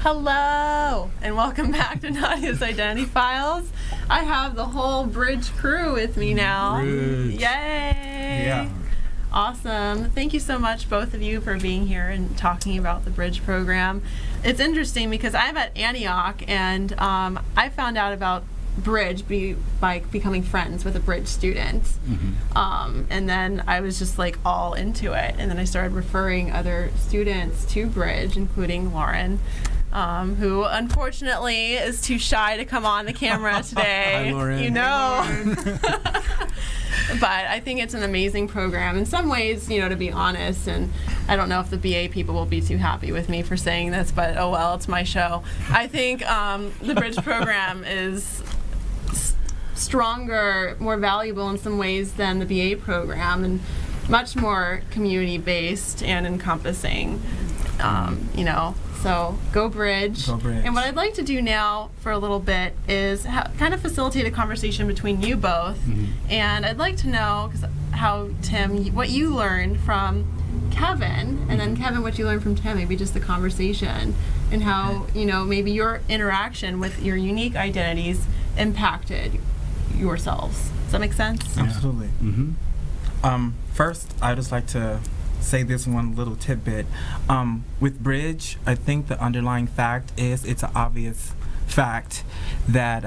Hello, and welcome back to Nadya's Identity Files. I have the whole Bridge crew with me now. Bridge. Yay! Yeah. Awesome. Thank you so much, both of you, for being here and talking about the Bridge program. It's interesting because I'm at Antioch, and I found out about Bridge by becoming friends with a Bridge student. Mm-hmm. And then I was just like all into it. And then I started referring other students to Bridge, including Lauren, who unfortunately is too shy to come on the camera today. Hi, Lauren. You know. Hey, Lauren. But I think it's an amazing program in some ways, to be honest. And I don't know if the BA people will be too happy with me for saying this, but oh well, it's my show. I think the Bridge program is stronger, more valuable in some ways than the BA program, and much more community-based and encompassing, So go Bridge. Go Bridge. And what I'd like to do now for a little bit is kind of facilitate a conversation between you both. Mm-hmm. And I'd like to know how, Tim, what you learned from Kevin, and then Kevin, what you learned from Tim, maybe just the conversation, and how, maybe your interaction with your unique identities impacted yourselves. Does that make sense? Yeah. Absolutely. Mm-hmm. First, I'd just like to say this one little tidbit. With Bridge, I think the underlying fact is it's an obvious fact that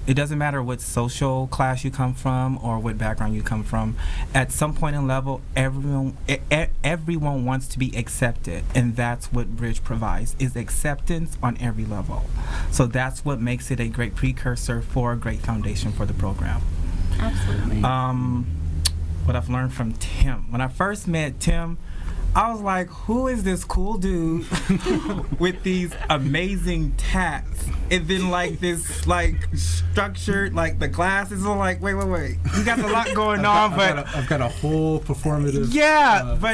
it doesn't matter what social class you come from or what background you come from. At some point in level, everyone wants to be accepted, and that's what Bridge provides, is acceptance on every level. So that's what makes it a great precursor for a great foundation for the program. Absolutely. What I've learned from Tim. When I first met Tim, I was like, who is this cool dude with these amazing tats? And then this structured, the glasses are like, wait. You got a lot going on, but I've got a whole performative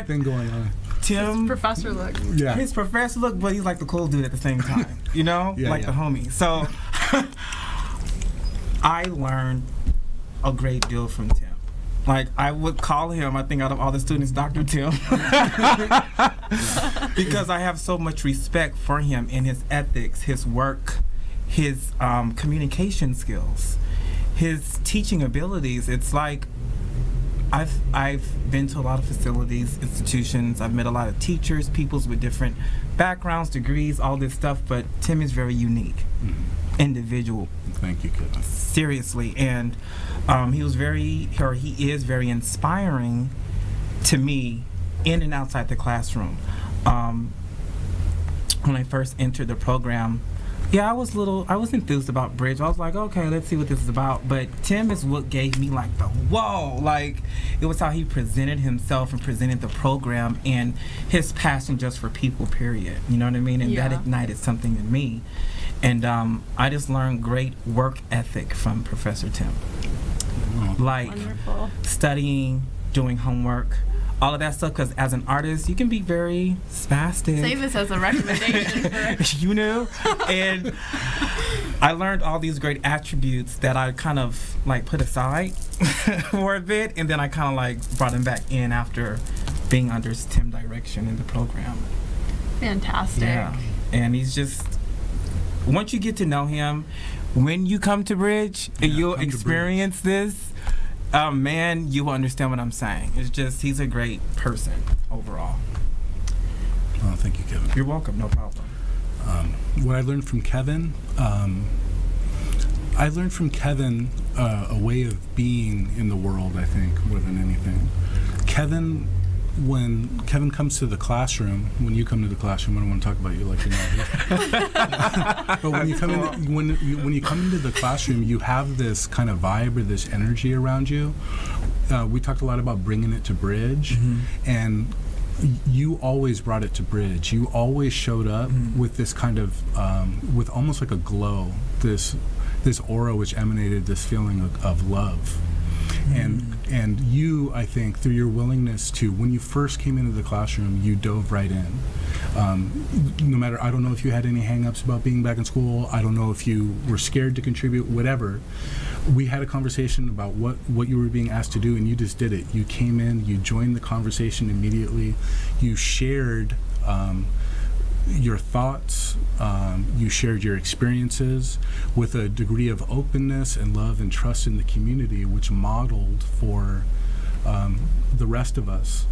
thing going on. Tim, his professor look. Yeah. His professor look, but he's like the cool dude at the same time, the homie. So I learned a great deal from Tim. I would call him, I think out of all the students, Dr. Tim. Because I have so much respect for him and his ethics, his work, his communication skills, his teaching abilities. It's like I've been to a lot of facilities, institutions. I've met a lot of teachers, people with different backgrounds, degrees, all this stuff, but Tim is very unique. Individual. Thank you, Kevin. Seriously, and he is very inspiring to me in and outside the classroom. When I first entered the program, I was enthused about Bridge. I was like, okay, let's see what this is about. But Tim is what gave me the whoa, it was how he presented himself and presented the program and his passion just for people, period. You know what I mean? And that ignited something in me. And I just learned great work ethic from Professor Tim. Wonderful. Studying, doing homework, all of that stuff, because as an artist, you can be very spastic. Say this as a recommendation. And I learned all these great attributes that I kind of put aside for a bit, and then I kind of brought them back in after being under Tim's direction in the program. Fantastic. Yeah, and he's just, once you get to know him, when you come to Bridge and you'll experience this, man, you will understand what I'm saying. It's just, he's a great person overall. Oh, thank you, Kevin. You're welcome, no problem. What I learned from Kevin, I learned from Kevin a way of being in the world, I think, more than anything. When Kevin comes to the classroom, when you come to the classroom, I don't want to talk about you like you're not here. But when you come into the classroom, you have this kind of vibe or this energy around you. We talked a lot about bringing it to Bridge, and you always brought it to Bridge. You always showed up with this kind of, with almost like a glow, this aura which emanated this feeling of love. And you, I think, through your willingness to, when you first came into the classroom, you dove right in. No matter, I don't know if you had any hang-ups about being back in school. I don't know if you were scared to contribute, whatever. We had a conversation about what you were being asked to do, and you just did it. You came in, you joined the conversation immediately. You shared your thoughts, you shared your experiences with a degree of openness and love and trust in the community, which modeled for the rest of us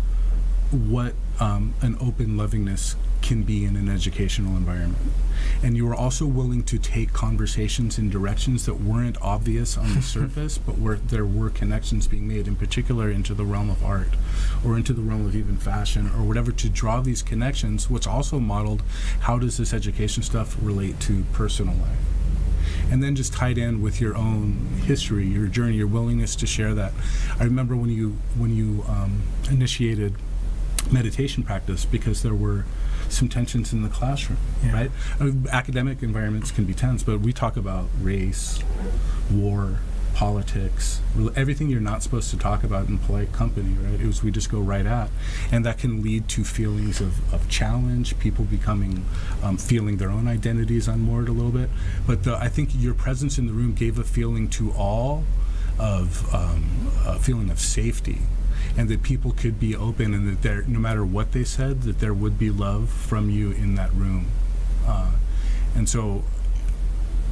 what an open lovingness can be in an educational environment. And you were also willing to take conversations in directions that weren't obvious on the surface, but where there were connections being made, in particular into the realm of art or into the realm of even fashion or whatever, to draw these connections, which also modeled how does this education stuff relate to personal life. And then just tied in with your own history, your journey, your willingness to share that. I remember when you initiated meditation practice, because there were some tensions in the classroom, right? Academic environments can be tense, but we talk about race, war, politics, everything you're not supposed to talk about in polite company, right? It was, we just go right at, and that can lead to feelings of challenge, people becoming, feeling their own identities unmoored a little bit. But I think your presence in the room gave a feeling to all of a feeling of safety, and that people could be open, and that there, no matter what they said, that there would be love from you in that room. And so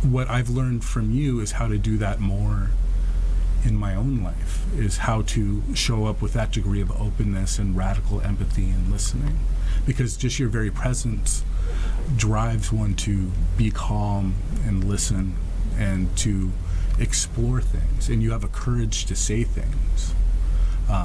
what I've learned from you is how to do that more in my own life, is how to show up with that degree of openness and radical empathy and listening. Because just your very presence drives one to be calm and listen and to explore things, and you have a courage to say things.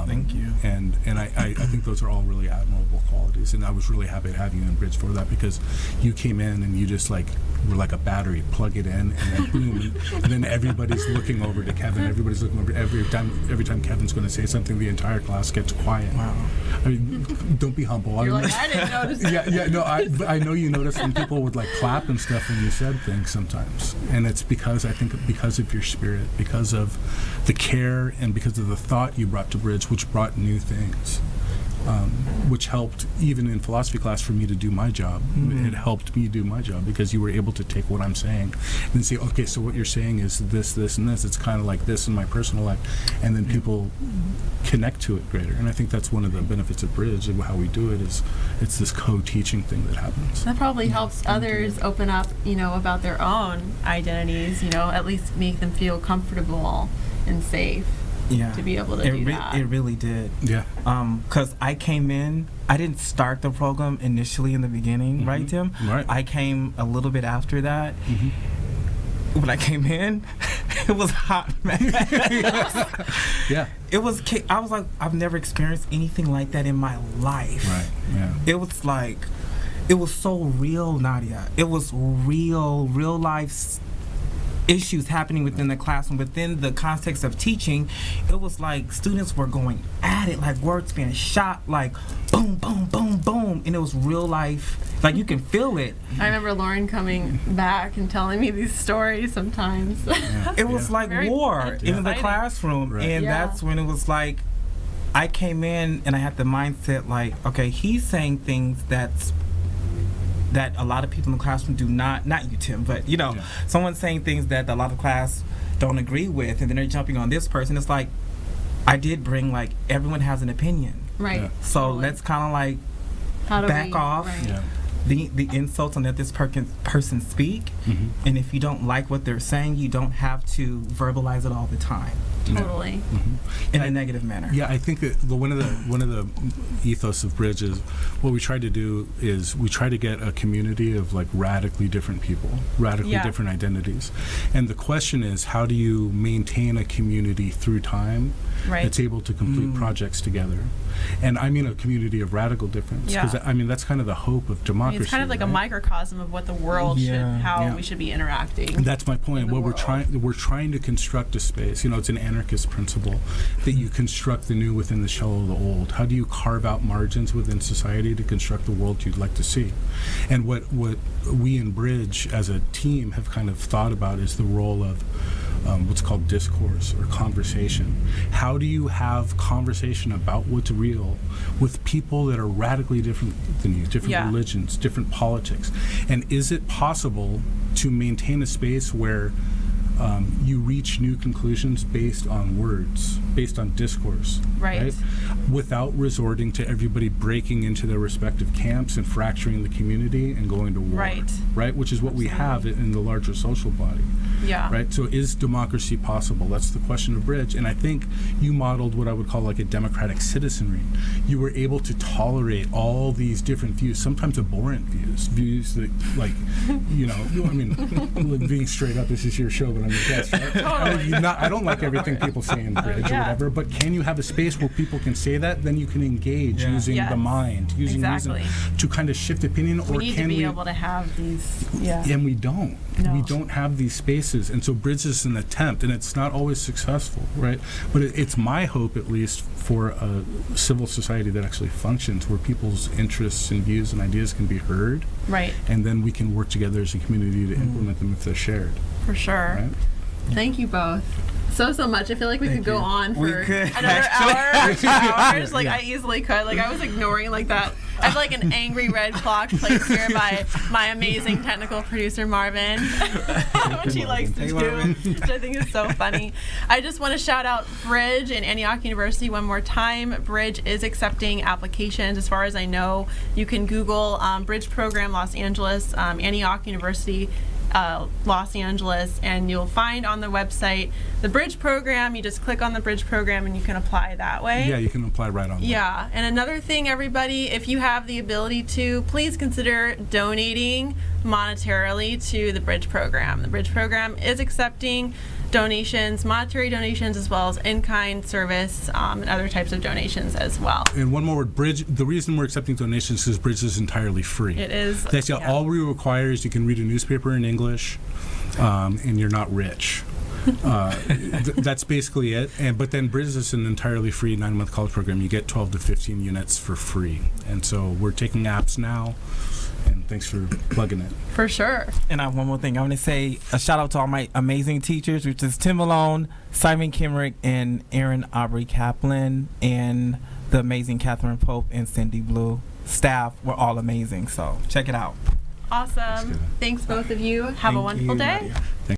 Thank you. And I think those are all really admirable qualities, and I was really happy to have you in Bridge for that, because you came in and you just like were like a battery, plug it in, and then boom, and then everybody's looking over to Kevin. Everybody's looking over every time Kevin's going to say something, the entire class gets quiet. Wow. I mean, don't be humble. You're like, I didn't notice. No, I know you noticed when people would like clap and stuff when you said things sometimes, and it's because I think because of your spirit, because of the care, and because of the thought you brought to Bridge, which brought new things, which helped even in philosophy class for me to do my job. It helped me do my job because you were able to take what I'm saying and say, okay, so what you're saying is this, this, and this. It's kind of like this in my personal life, and then people connect to it greater. And I think that's one of the benefits of Bridge, and how we do it is it's this co-teaching thing that happens. That probably helps others open up, about their own identities, at least make them feel comfortable and safe. Yeah. To be able to do that. It really did. Yeah. Because I came in, I didn't start the program initially in the beginning, right, Tim? Right. I came a little bit after that. When I came in, it was hot, man. Yeah. It was, I was like, I've never experienced anything like that in my life. Right, yeah. It was like, it was so real, Nadya. It was real life issues happening within the classroom, within the context of teaching. It was like students were going at it, like words being shot, like boom, boom, boom, boom, and it was real life. Like you can feel it. I remember Lauren coming back and telling me these stories sometimes. Yeah. It was like Very war in the classroom, Right. and that's when it was like I came in and I had the mindset like, okay, he's saying things that a lot of people in the classroom do not you, Tim, but someone's saying things that a lot of class don't agree with, and then they're jumping on this person. It's like, I did bring, like, everyone has an opinion. Right. Yeah. So Totally. let's kind of like back off Right. the insults and let this person speak. And if you don't like what they're saying, you don't have to verbalize it all the time Totally. in a negative manner. Yeah, I think that one of the ethos of Bridge is what we try to do is we try to get a community of like radically different people, radically different identities, and the question is, how do you maintain a community through time that's able to complete projects together? And I mean a community of radical difference, because I mean that's kind of the hope of democracy. It's kind of like a microcosm of what the world we should be interacting. And that's my point. What we're trying to construct a space. It's an anarchist principle that you construct the new within the shell of the old. How do you carve out margins within society to construct the world you'd like to see? And what we in Bridge as a team have kind of thought about is the role of what's called discourse or conversation. How do you have conversation about what's real with people that are radically different than you, different religions, different politics? And is it possible to maintain a space where you reach new conclusions based on words, based on discourse, Right. without resorting to everybody breaking into their respective camps and fracturing the community and going to war, Right. which is what we have in the larger social body. Yeah. Right. So is democracy possible? That's the question of Bridge. And I think you modeled what I would call like a democratic citizenry. You were able to tolerate all these different views, sometimes abhorrent views that, like, you know, I mean, being straight up, this is your show, but I'm your guest, right? Totally. I don't like everything people say in Bridge or Yeah. whatever, but can you have a space where people can say that? Then you can engage using Yes. the mind, using Exactly. reason to kind of shift opinion. We Or need can to be we? able to have these. Yeah. And we don't. No. We don't have these spaces. And so Bridge is an attempt, and it's not always successful, right? But it's my hope, at least, for a civil society that actually functions, where people's interests and views and ideas can be heard, Right. and then we can work together as a community to implement them if they're shared. For sure. Right? Thank you both so much. I feel like we could go you. on We for could, another actually. hour or 2 hours. Like, I easily could. Like, I was ignoring like that. I have like an angry red clock placed here by my amazing technical producer Marvin, which he likes to Hey, do, Marvin. which I think is so funny. I just want to shout out Bridge and Antioch University one more time. Bridge is accepting applications. As far as I know, you can Google Bridge Program Los Angeles, Antioch University Los Angeles, and you'll find on the website the Bridge Program. You just click on the Bridge Program and you can apply that way. Yeah, you can apply right on. Yeah, and another thing, everybody, if you have the ability to, please consider donating monetarily to the Bridge Program. The Bridge Program is accepting donations, monetary donations, as well as in-kind service and other types of donations as well. And one more word, Bridge, the reason we're accepting donations is Bridge is entirely free. It is. That's yeah. all we require is you can read a newspaper in English, and you're not rich. That's basically it. But then Bridge is an entirely free 9-month college program. You get 12 to 15 units for free. And so we're taking apps now. And thanks for plugging it. For sure. And I have one more thing. I want to say a shout out to all my amazing teachers, which is Tim Malone, Simon Kimrick, and Aaron Aubrey Kaplan, and the amazing Catherine Pope and Cindy Blue. Staff were all amazing, so check it out. Awesome. Thanks, both of you. Have a Thank wonderful you, day. Nadia.